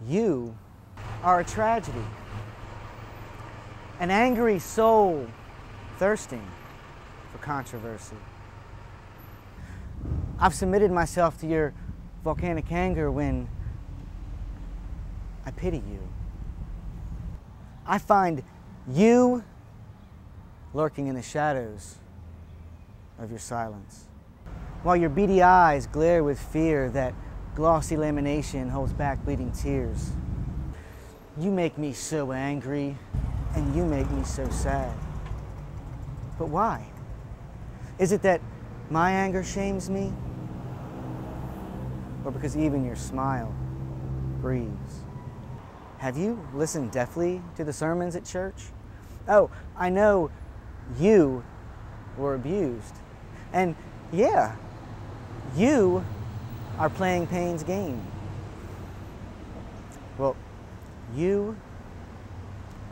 You are a tragedy. An angry soul thirsting for controversy. I've submitted myself to your volcanic anger when I pity you. I find you lurking in the shadows of your silence, while your beady eyes glare with fear that glossy lamination holds back bleeding tears. You make me so angry, and you make me so sad. But why? Is it that my anger shames me? Or because even your smile grieves? Have you listened deafly to the sermons at church? Oh, I know you were abused. And yeah, you are playing pain's game. Well, you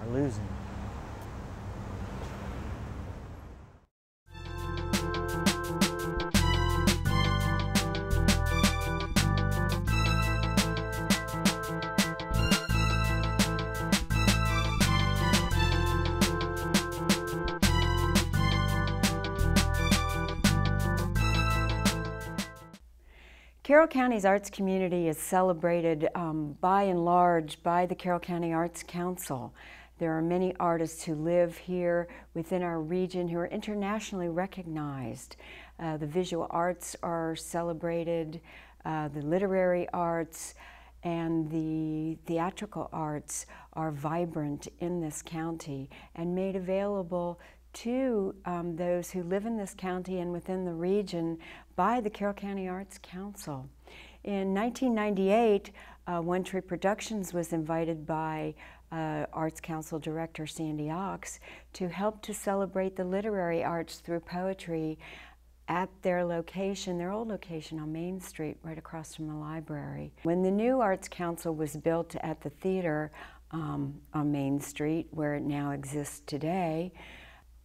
are losing. Carroll County's arts community is celebrated by and large by the Carroll County Arts Council. There are many artists who live here within our region who are internationally recognized. The visual arts are celebrated, the literary arts and the theatrical arts are vibrant in this county and made available to those who live in this county and within the region by the Carroll County Arts Council. In 1998, One Tree Productions was invited by Arts Council Director Sandy Ox to help to celebrate the literary arts through poetry at their location, their old location on Main Street, right across from the library. When the new Arts Council was built at the theater on Main Street, where it now exists today,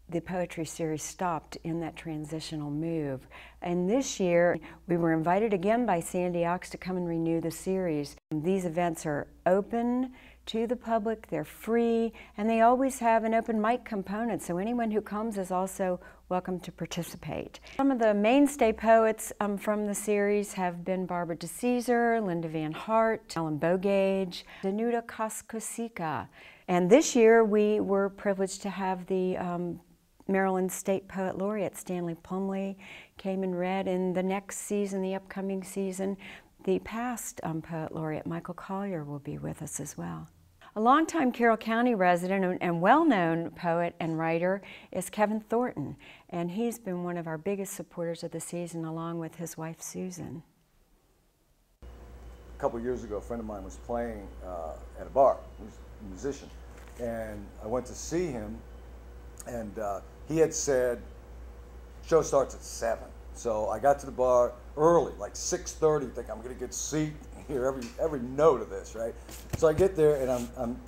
the poetry series stopped in that transitional move. And this year, we were invited again by Sandy Ox to come and renew the series. These events are open to the public, they're free, and they always have an open mic component, so anyone who comes is also welcome to participate. Some of the mainstay poets from the series have been Barbara DeCesar, Linda Van Hart, Ellen Bogage, Danuta Koskosika. And this year, we were privileged to have the Maryland State Poet Laureate Stanley Plumley came and read. In the next season, the upcoming season, the past Poet Laureate Michael Collier will be with us as well. A longtime Carroll County resident and well-known poet and writer is Kevin Thornton, and he's been one of our biggest supporters of the season along with his wife Susan. A couple years ago, a friend of mine was playing at a bar. He's a musician, and I went to see him, and he had said, show starts at 7. So I got to the bar early, like 6:30, think I'm gonna get a seat, hear every note of this, right? So I get there and I'm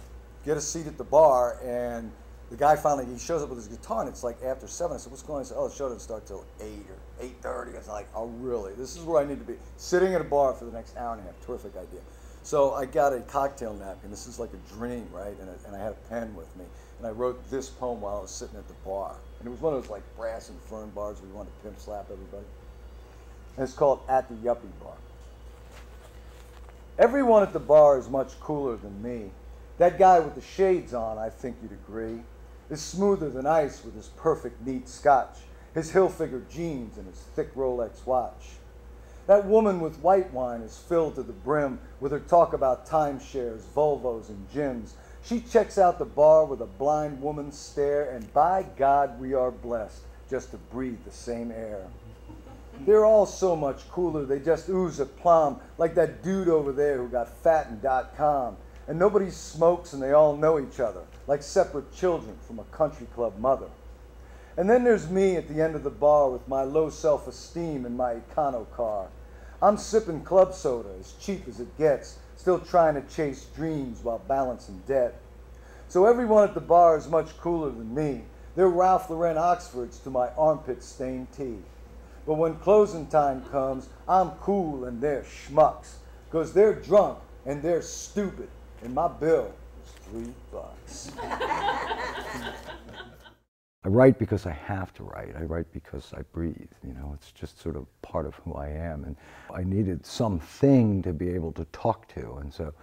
get a seat at the bar, and the guy finally, he shows up with his guitar, and it's like after 7. I said, what's going on? He said, oh, the show doesn't start till 8 or 8:30. I was like, oh really? This is where I need to be. Sitting at a bar for the next hour and a half, terrific idea. So I got a cocktail napkin. This is like a dream, right? And I had a pen with me. And I wrote this poem while I was sitting at the bar. And it was one of those like brass and fern bars where you wanted to pimp slap everybody. And it's called At the Yuppie Bar. Everyone at the bar is much cooler than me. That guy with the shades on, I think you'd agree, is smoother than ice with his perfect neat scotch, his hill-figured jeans and his thick Rolex watch. That woman with white wine is filled to the brim with her talk about timeshares, Volvos, and gyms. She checks out the bar with a blind woman's stare, and by God, we are blessed just to breathe the same air. They're all so much cooler, they just ooze aplomb, like that dude over there who got fattened.com. And nobody smokes and they all know each other, like separate children from a country club mother. And then there's me at the end of the bar with my low self-esteem in my econo car. I'm sipping club soda, as cheap as it gets, still trying to chase dreams while balancing debt. So everyone at the bar is much cooler than me. They're Ralph Lauren Oxfords to my armpit-stained tee. But when closing time comes, I'm cool and they're schmucks. 'Cause they're drunk and they're stupid. And my bill is $3. I write because I have to write. I write because I breathe, you know, it's just sort of part of who I am. And I needed something to be able to talk to. And so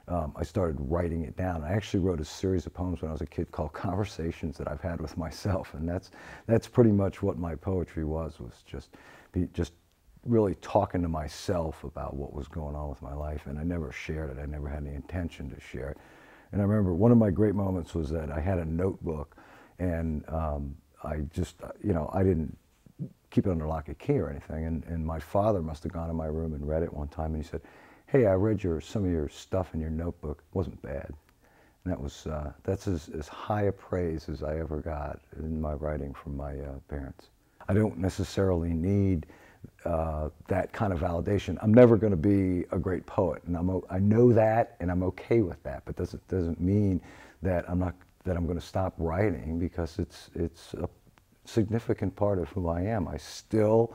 I started writing it down. I actually wrote a series of poems when I was a kid called Conversations that I've had with myself. And that's pretty much what my poetry was just really talking to myself about what was going on with my life. And I never shared it. I never had any intention to share it. And I remember one of my great moments was that I had a notebook, and I just, you know, I didn't keep it under lock and key or anything. And my father must have gone in my room and read it one time, and he said, "Hey, I read some of your stuff in your notebook. It wasn't bad." And that's as high a praise as I ever got in my writing from my parents. I don't necessarily need that kind of validation. I'm never going to be a great poet, and I know that, and I'm okay with that. But doesn't mean that I'm going to stop writing, because it's a significant part of who I am. I still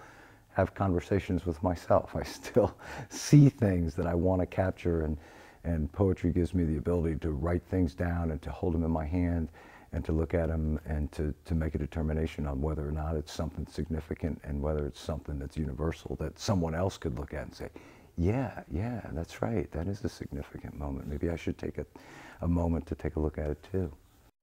have conversations with myself. I still see things that I want to capture, and poetry gives me the ability to write things down and to hold them in my hand and to look at them and to make a determination on whether or not it's something significant and whether it's something that's universal that someone else could look at and say, yeah, that's right, that is a significant moment. Maybe I should take a moment to take a look at it too.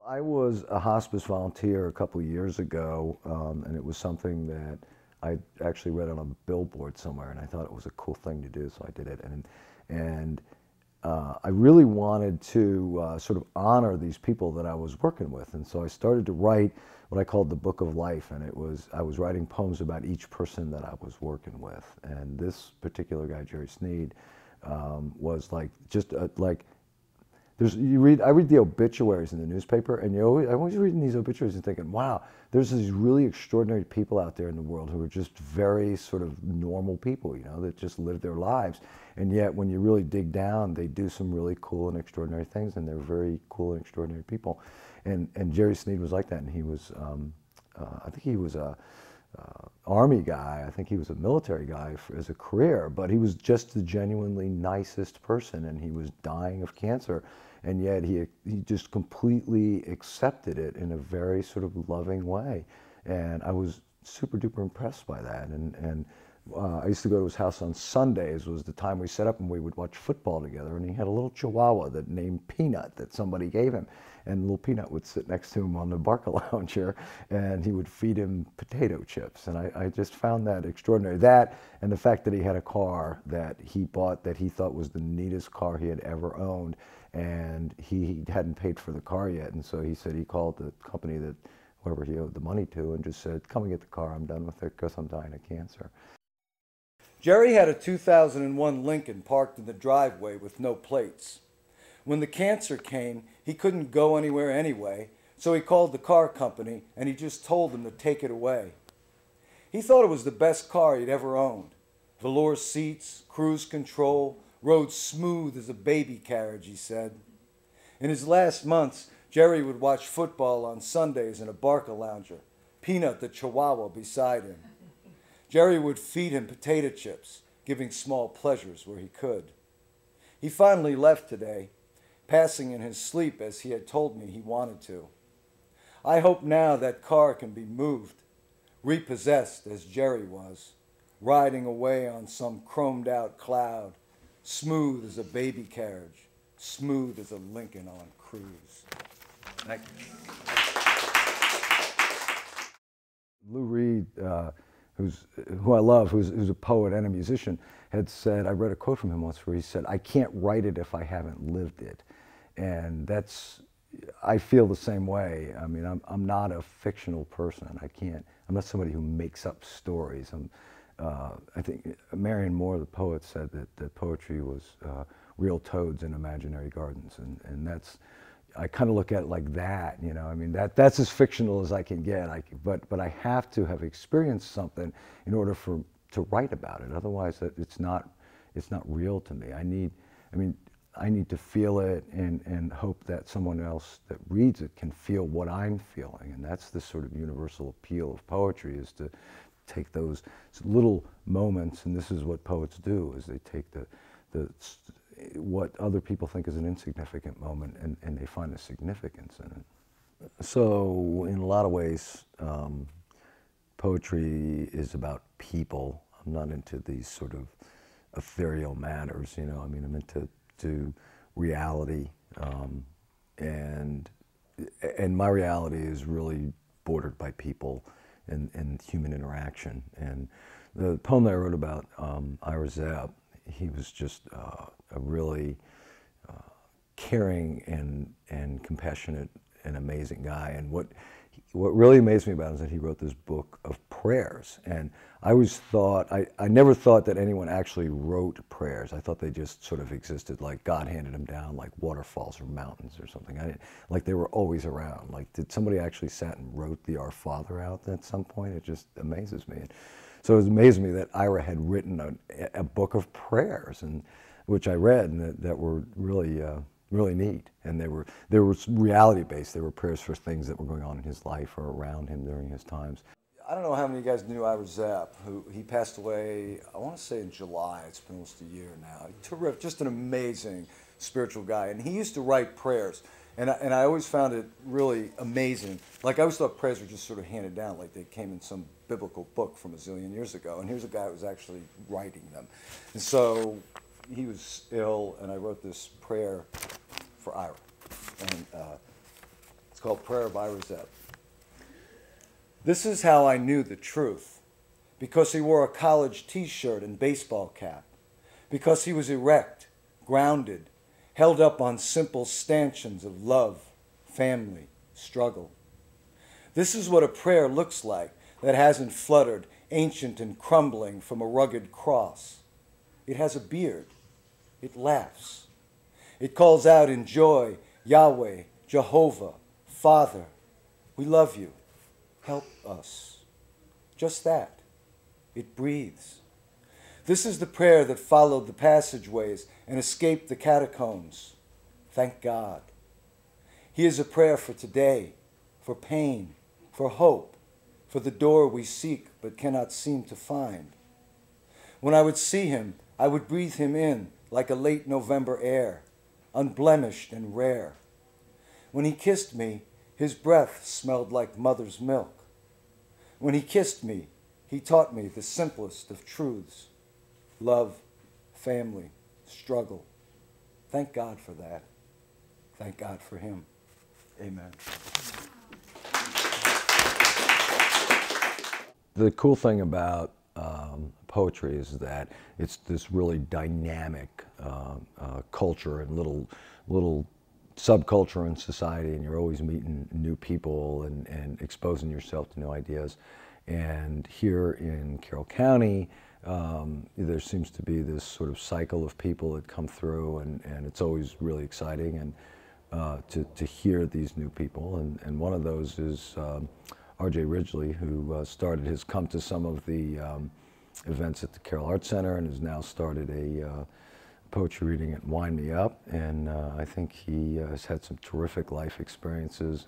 I was a hospice volunteer a couple of years ago, and it was something that I actually read on a billboard somewhere, and I thought it was a cool thing to do, so I did it. And I really wanted to sort of honor these people that I was working with, and so I started to write what I called the Book of Life, and I was writing poems about each person that I was working with. And this particular guy, Jerry Sneed, was like I read the obituaries in the newspaper, and I'm always reading these obituaries and thinking, wow, there's these really extraordinary people out there in the world who are just very sort of normal people, you know, that just live their lives. And yet when you really dig down, they do some really cool and extraordinary things, and they're very cool and extraordinary people. And Jerry Sneed was like that, and he was, I think he was a Army guy. I think he was a military guy as a career, but he was just the genuinely nicest person, and he was dying of cancer, and yet he just completely accepted it in a very sort of loving way. And I was super duper impressed by that. And I used to go to his house on Sundays, was the time we set up, and we would watch football together. And he had a little chihuahua that named Peanut that somebody gave him. And little Peanut would sit next to him on the Barca lounge chair, and he would feed him potato chips. And I just found that extraordinary. That, and the fact that he had a car that he bought that he thought was the neatest car he had ever owned, and he hadn't paid for the car yet. And so he said he called the company that whoever he owed the money to and just said, "Come and get the car, I'm done with it because I'm dying of cancer." Jerry had a 2001 Lincoln parked in the driveway with no plates. When the cancer came, he couldn't go anywhere anyway, so he called the car company and he just told them to take it away. He thought it was the best car he'd ever owned. Velour seats, cruise control, rode smooth as a baby carriage, he said. In his last months, Jerry would watch football on Sundays in a Barca lounger, Peanut the Chihuahua beside him. Jerry would feed him potato chips, giving small pleasures where he could. He finally left today, passing in his sleep as he had told me he wanted to. I hope now that car can be moved, repossessed as Jerry was, riding away on some chromed out cloud, smooth as a baby carriage, smooth as a Lincoln on cruise. Thank you. Lou Reed, who I love, who's a poet and a musician, had said, I read a quote from him once where he said, "I can't write it if I haven't lived it." And I feel the same way. I mean, I'm not a fictional person. I'm not somebody who makes up stories. I think Marion Moore, the poet, said that poetry was real toads in imaginary gardens. And I kind of look at it like that, you know. I mean, that's as fictional as I can get. But I have to have experienced something in order to write about it. Otherwise, it's not real to me. I need to feel it and hope that someone else that reads it can feel what I'm feeling. And that's the sort of universal appeal of poetry, is take those little moments, and this is what poets do, is they take what other people think is an insignificant moment, and they find a significance in it. So in a lot of ways, poetry is about people. I'm not into these sort of ethereal matters, you know. I mean, I'm into reality, and my reality is really bordered by people and human interaction. And the poem that I wrote about Ira Zapp, he was just a really caring and compassionate and amazing guy. And what really amazed me about him is that he wrote this book of prayers. And I always thought, I never thought that anyone actually wrote prayers. I thought they just sort of existed, like God handed them down like waterfalls or mountains or something. Like they were always around. Like, did somebody actually sat and wrote the Our Father out at some point? It just amazes me. So it amazed me that Ira had written a book of prayers, and which I read, and that were really really neat. And they were reality based. They were prayers for things that were going on in his life or around him during his times. I don't know how many of you guys knew Ira Zapp, he passed away, I want to say in July. It's been almost a year now. Terrific, just an amazing spiritual guy. And he used to write prayers. And I always found it really amazing. Like, I always thought prayers were just sort of handed down, like they came in some biblical book from a zillion years ago. And here's a guy who was actually writing them. And so he was ill, and I wrote this prayer for Ira. And it's called Prayer of Ira Zapp. This is how I knew the truth. Because he wore a college t-shirt and baseball cap. Because he was erect, grounded, held up on simple stanchions of love, family, struggle. This is what a prayer looks like that hasn't fluttered, ancient and crumbling from a rugged cross. It has a beard. It laughs. It calls out in joy, Yahweh, Jehovah, Father, we love you. Help us. Just that. It breathes. This is the prayer that followed the passageways and escaped the catacombs. Thank God. He is a prayer for today, for pain, for hope, for the door we seek but cannot seem to find. When I would see him, I would breathe him in like a late November air, unblemished and rare. When he kissed me, his breath smelled like mother's milk. When he kissed me, he taught me the simplest of truths. Love, family, struggle. Thank God for that. Thank God for him. Amen. The cool thing about poetry is that it's this really dynamic culture and little subculture in society, and you're always meeting new people and exposing yourself to new ideas. And here in Carroll County, there seems to be this sort of cycle of people that come through, and it's always really exciting and to hear these new people. And one of those is R.J. Ridgely, who started his come to some of the events at the Carroll Arts Center and has now started a poetry reading at Wind Me Up. And I think he has had some terrific life experiences.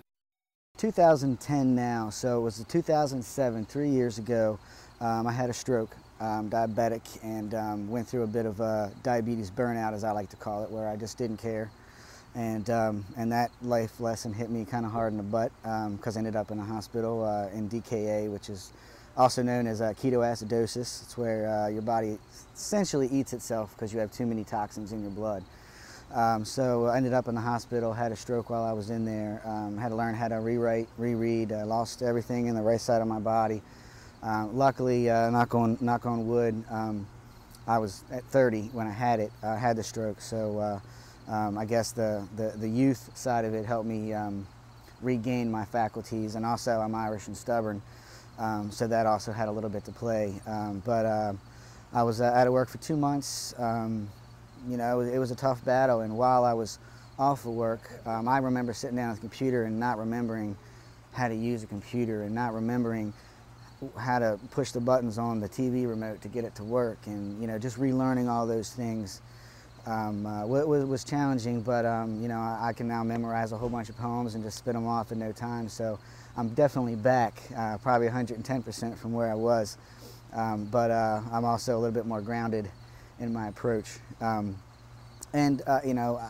2010 now, so it was 2007, 3 years ago. I had a stroke, diabetic, and went through a bit of a diabetes burnout, as I like to call it, where I just didn't care. And that life lesson hit me kind of hard in the butt, because I ended up in a hospital in DKA, which is also known as ketoacidosis. It's where your body essentially eats itself because you have too many toxins in your blood. So I ended up in the hospital, had a stroke while I was in there, had to learn how to reread, lost everything in the right side of my body. Luckily, knock on wood, I was at 30 when I had the stroke, so I guess the youth side of it helped me regain my faculties, and also I'm Irish and stubborn, so that also had a little bit to play. But I was out of work for 2 months. You know, it was a tough battle, and while I was off of work, I remember sitting down at the computer and not remembering how to use a computer, and not remembering how to push the buttons on the TV remote to get it to work, and, you know, just relearning all those things. was challenging, but you know, I can now memorize a whole bunch of poems and just spit them off in no time. So I'm definitely back, probably 110% from where I was. But I'm also a little bit more grounded in my approach. You know,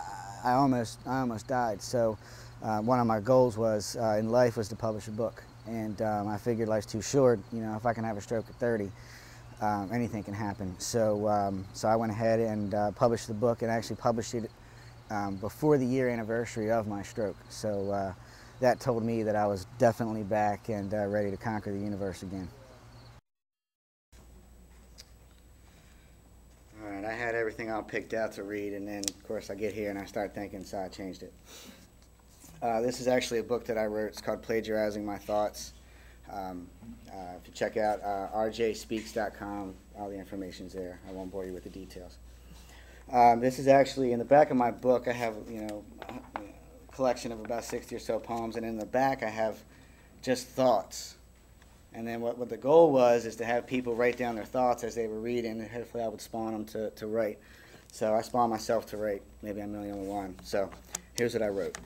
I almost died. So one of my goals was in life was to publish a book, and I figured life's too short. You know, if I can have a stroke at 30. Anything can happen. So, so I went ahead and published the book, and actually published it before the year anniversary of my stroke. So that told me that I was definitely back and ready to conquer the universe again. All right, I had everything all picked out to read, and then of course I get here and I start thinking, so I changed it. This is actually a book that I wrote. It's called Plagiarizing My Thoughts. If you check out rjspeaks.com, all the information's there. I won't bore you with the details. This is actually in the back of my book. I have, you know, a collection of about 60 or so poems, and in the back I have just thoughts. And then what the goal was is to have people write down their thoughts as they were reading, and hopefully I would spawn them to write. So I spawned myself to write. Maybe I'm the only one. So here's what I wrote.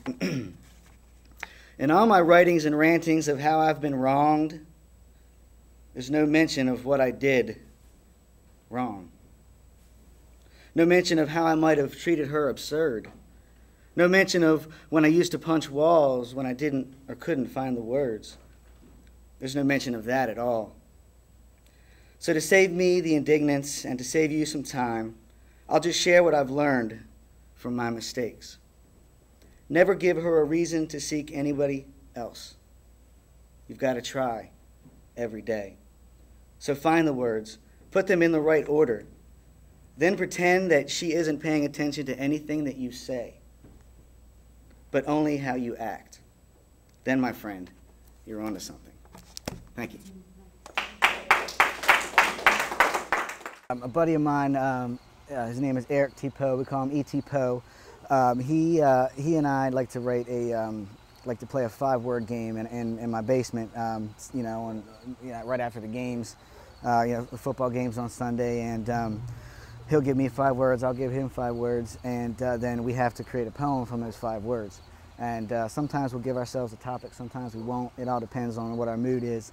In all my writings and rantings of how I've been wronged, there's no mention of what I did wrong. No mention of how I might have treated her absurd. No mention of when I used to punch walls when I didn't or couldn't find the words. There's no mention of that at all. So to save me the indignance and to save you some time, I'll just share what I've learned from my mistakes. Never give her a reason to seek anybody else. You've got to try every day. So find the words, put them in the right order, then pretend that she isn't paying attention to anything that you say, but only how you act. Then, my friend, you're onto something. Thank you. A buddy of mine, his name is Eric T. Poe. We call him E.T. Poe. He and I like to write like to play a 5-word game in my basement. You know, right after the games, you know, the football games on Sunday, and he'll give me 5 words, I'll give him 5 words, and then we have to create a poem from those 5 words. And sometimes we'll give ourselves a topic, sometimes we won't. It all depends on what our mood is.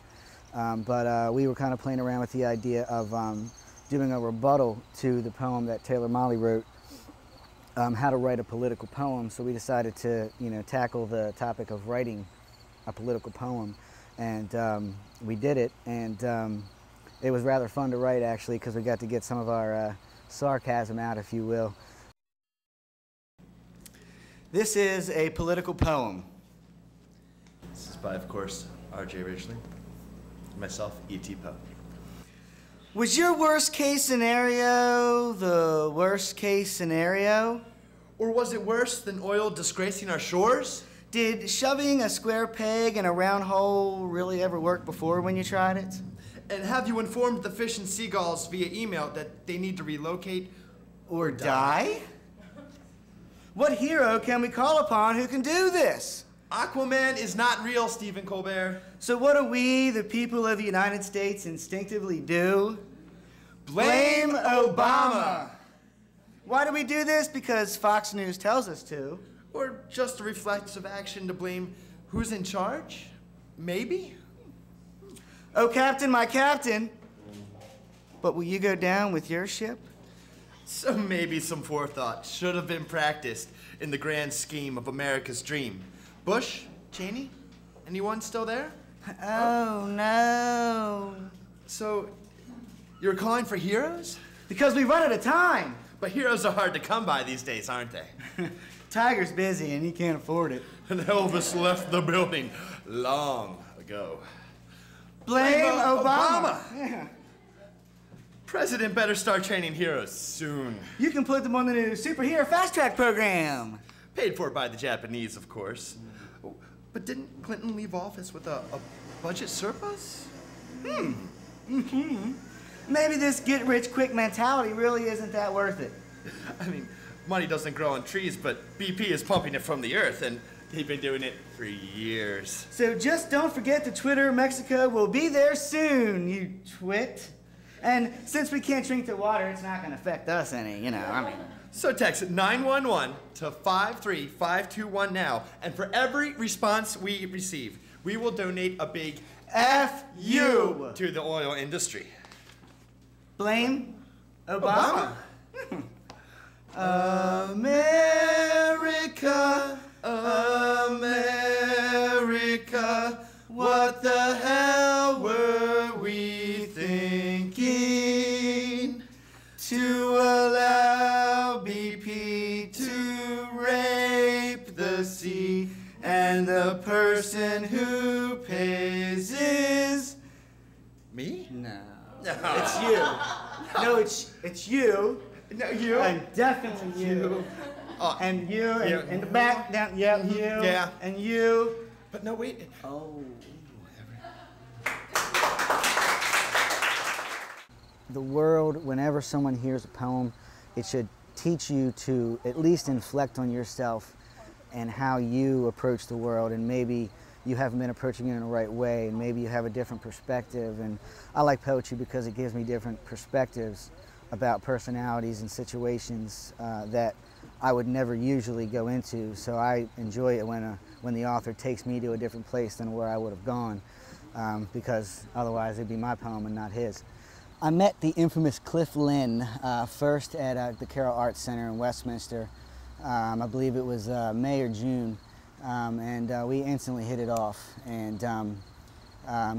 But we were kind of playing around with the idea of doing a rebuttal to the poem that Taylor Molly wrote, how to write a political poem. So we decided to, you know, tackle the topic of writing a political poem, and we did it. And it was rather fun to write, actually, because we got to get some of our sarcasm out, if you will. This is a political poem. This is by, of course, R.J. Ridgely. Myself, E.T. Poe. Was your worst case scenario the worst case scenario? Or was it worse than oil disgracing our shores? Did shoving a square peg in a round hole really ever work before when you tried it? And have you informed the fish and seagulls via email that they need to relocate or die? What hero can we call upon who can do this? Aquaman is not real, Stephen Colbert. So what do we, the people of the United States, instinctively do? Blame Obama. Why do we do this? Because Fox News tells us to. Or just a reflexive action to blame who's in charge? Maybe? Oh, Captain, my Captain. But will you go down with your ship? So maybe some forethought should have been practiced in the grand scheme of America's dream. Bush? Cheney? Anyone still there? Oh, no. So, you're calling for heroes? Because we run out of time. But heroes are hard to come by these days, aren't they? Tiger's busy and he can't afford it. And Elvis left the building long ago. Blame Obama. Yeah. President better start training heroes soon. You can put them on the new superhero fast track program. Paid for by the Japanese, of course. But didn't Clinton leave office with a budget surplus? Maybe this get-rich-quick mentality really isn't that worth it. I mean, money doesn't grow on trees, but BP is pumping it from the earth, and they've been doing it for years. So just don't forget that Twitter Mexico will be there soon, you twit. And since we can't drink the water, it's not going to affect us any, you know, I mean. So text 911 to 53521 now, and for every response we receive, we will donate a big F you to the oil industry. Blame Obama. America, America, what the hell were we thinking to allow BP to rape the sea, and the person who pays is me? No. It's you. No, it's you. No, you. And definitely you. And you, and in the back, down, you. Yeah. And you. But no, wait. Oh. The world, whenever someone hears a poem, it should teach you to at least inflect on yourself and how you approach the world, and maybe you haven't been approaching it in the right way, and maybe you have a different perspective. And I like poetry because it gives me different perspectives about personalities and situations that I would never usually go into. So I enjoy it when the author takes me to a different place than where I would have gone, because otherwise it'd be my poem and not his. I met the infamous Cliff Lynn first at the Carroll Arts Center in Westminster. I believe it was May or June, and we instantly hit it off. And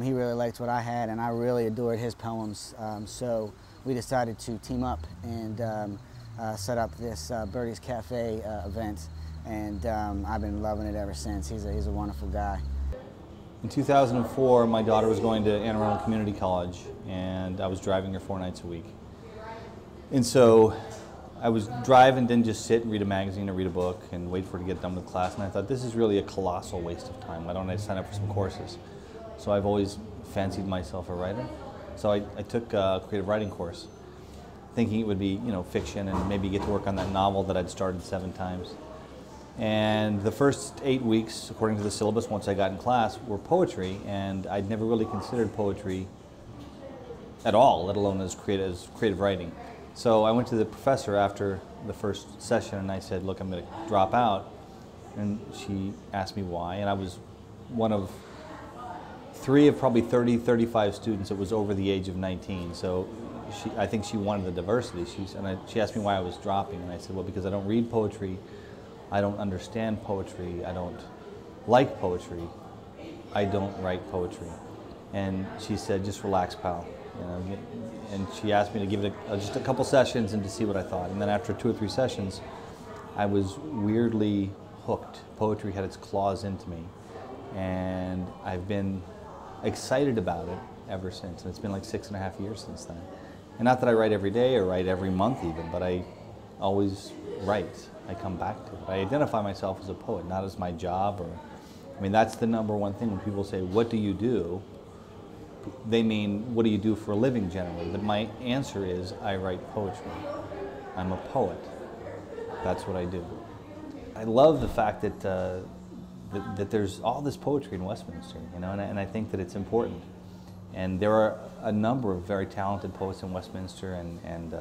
he really liked what I had, and I really adored his poems. So we decided to team up and set up this Birdie's Cafe event, and I've been loving it ever since. He's a wonderful guy. In 2004, my daughter was going to Anne Arundel Community College, and I was driving her 4 nights a week. And so I was driving, didn't just sit and read a magazine or read a book and wait for her to get done with class, and I thought, this is really a colossal waste of time. Why don't I sign up for some courses? So I've always fancied myself a writer. So I took a creative writing course, thinking it would be, fiction and maybe get to work on that novel that I'd started 7 times. And the first 8 weeks, according to the syllabus, once I got in class, were poetry, and I'd never really considered poetry at all, let alone as creative writing. So I went to the professor after the first session and I said, look, I'm going to drop out. And she asked me why, and I was one of 3 of probably 30, 35 students that was over the age of 19. So I think she wanted the diversity. She asked me why I was dropping, and I said, well, because I don't read poetry, I don't understand poetry, I don't like poetry, I don't write poetry. And she said, just relax, pal. And she asked me to give it just a couple sessions and to see what I thought. And then after 2 or 3 sessions, I was weirdly hooked. Poetry had its claws into me. And I've been excited about it ever since. And it's been like 6.5 years since then. And not that I write every day or write every month even, but I always write. I come back to it. I identify myself as a poet, not as my job, that's the #1 thing when people say, what do you do? They mean, what do you do for a living generally? But my answer is, I write poetry. I'm a poet. That's what I do. I love the fact that that there's all this poetry in Westminster, and I think that it's important. And there are a number of very talented poets in Westminster, and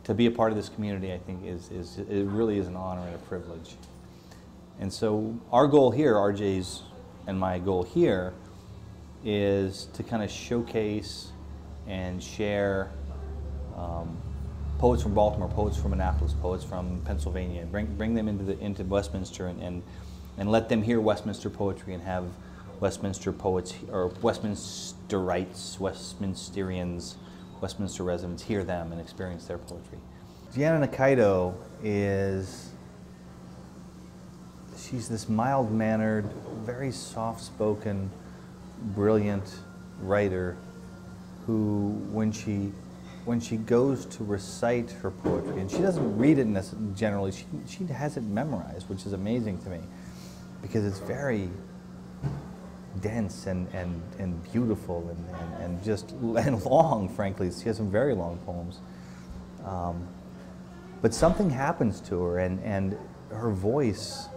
to be a part of this community, I think, it really is an honor and a privilege. And so our goal here, RJ's and my goal here, is to kind of showcase and share poets from Baltimore, poets from Annapolis, poets from Pennsylvania, bring them into Westminster and let them hear Westminster poetry and have Westminster poets, or Westminsterites, Westminsterians, Westminster residents hear them and experience their poetry. Deanna Nikaido she's this mild-mannered, very soft-spoken, brilliant writer who, when she goes to recite her poetry, and she doesn't read it generally, she has it memorized, which is amazing to me, because it's very dense and beautiful and long, frankly. She has some very long poems. But something happens to her, and her voice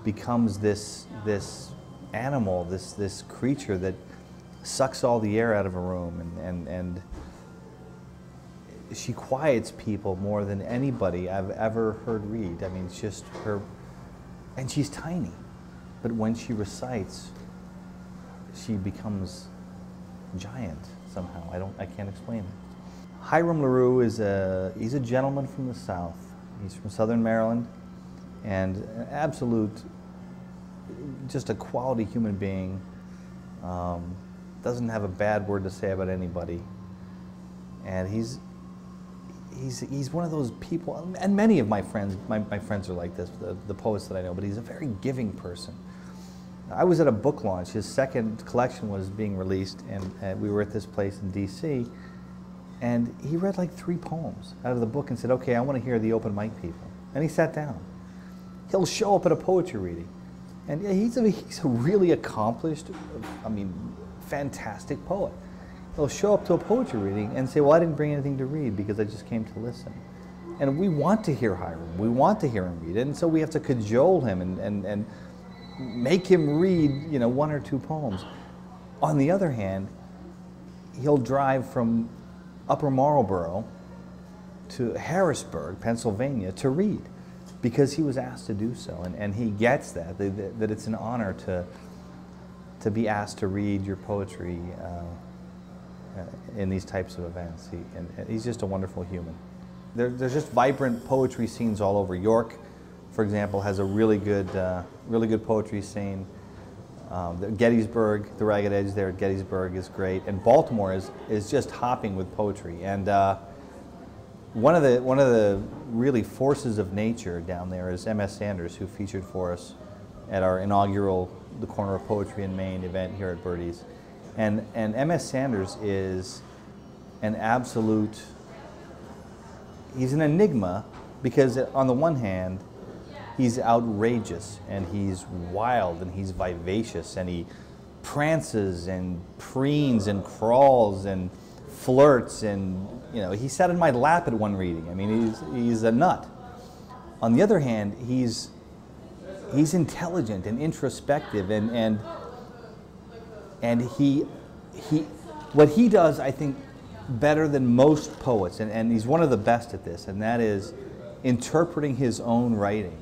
becomes this animal, this creature that sucks all the air out of a room, and she quiets people more than anybody I've ever heard read. I mean, it's just her, and she's tiny, but when she recites, she becomes giant somehow. I can't explain it. Hiram LaRue he's a gentleman from the South. He's from Southern Maryland, and an absolute, just a quality human being. Doesn't have a bad word to say about anybody, and he's one of those people, and many of my friends, my friends are like this, the poets that I know, but he's a very giving person. I was at a book launch. His second collection was being released, and we were at this place in DC, and he read like 3 poems out of the book and said, okay, I want to hear the open mic people. And he sat down. He'll show up at a poetry reading. And yeah, he's a really accomplished, I mean, fantastic poet. He'll show up to a poetry reading and say, well, I didn't bring anything to read because I just came to listen. And we want to hear Hiram. We want to hear him read. And so we have to cajole him and make him read, 1 or 2 poems. On the other hand, he'll drive from Upper Marlboro to Harrisburg, Pennsylvania, to read because he was asked to do so. And he gets that it's an honor to be asked to read your poetry in these types of events. And he's just a wonderful human. There's just vibrant poetry scenes all over. York, for example, has a really good poetry scene. Gettysburg, the Ragged Edge there at Gettysburg is great, and Baltimore is just hopping with poetry. And one of the really forces of nature down there is M.S. Sanders, who featured for us at our inaugural The Corner of Poetry in Maine event here at Birdie's. And M.S. Sanders is an absolute, he's an enigma because on the one hand, he's outrageous and he's wild and he's vivacious and he prances and preens and crawls and flirts and, he sat in my lap at one reading. I mean, he's a nut. On the other hand, he's intelligent and introspective and he what he does, I think, better than most poets, and he's one of the best at this, and that is interpreting his own writing.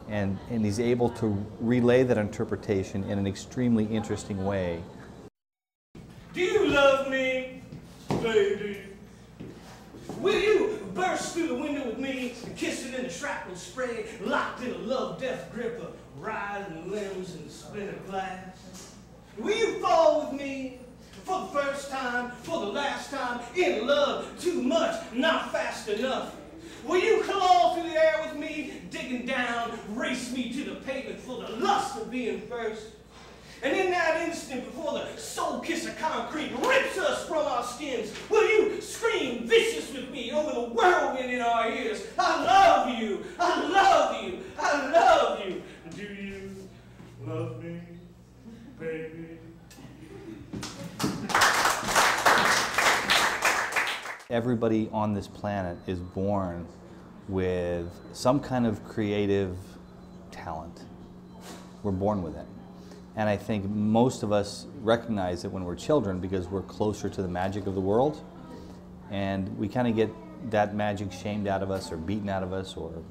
And he's able to relay that interpretation in an extremely interesting way. Do you love me, baby? Will you burst through the window with me, kissing in the shrapnel spray, locked in a love-death grip of rising limbs and splintered glass? Will you fall with me for the first time, for the last time, in love too much, not fast enough? Will you claw through the air with me, digging down, race me to the pavement for the lust of being first? And in that instant, before the soul kiss of concrete rips us from our skins, will you scream vicious with me over the whirlwind in our ears? I love you, I love you, I love you. Do you love me, baby? Everybody on this planet is born with some kind of creative talent. We're born with it. And I think most of us recognize it when we're children because we're closer to the magic of the world. And we kind of get that magic shamed out of us or beaten out of us, or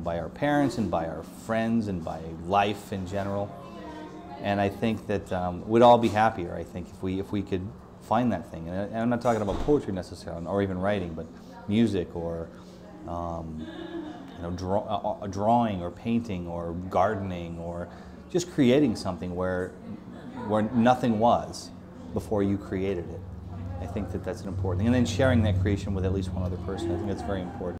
by our parents and by our friends and by life in general. And I think that we'd all be happier, I think, if we could find that thing. And I'm not talking about poetry necessarily, or even writing, but music, or drawing, or painting, or gardening, or just creating something where nothing was before you created it. I think that that's an important thing. And then sharing that creation with at least one other person. I think that's very important.